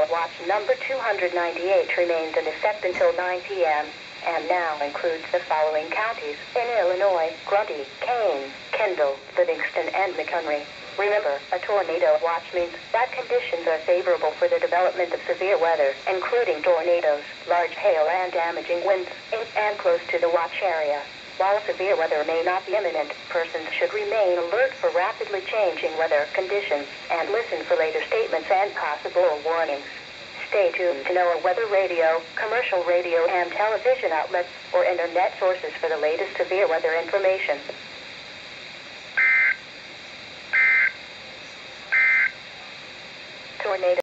Tornado Watch number 298 remains in effect until 9 p.m. and now includes the following counties in Illinois: Grundy, Kane, Kendall, Livingston, and McHenry. Remember, a tornado watch means that conditions are favorable for the development of severe weather, including tornadoes, large hail, and damaging winds in and close to the watch area. While severe weather may not be imminent, persons should remain alert for rapidly changing weather conditions and listen for later statements and possible warnings. Stay tuned to NOAA weather radio, commercial radio and television outlets, or internet sources for the latest severe weather information. Tornado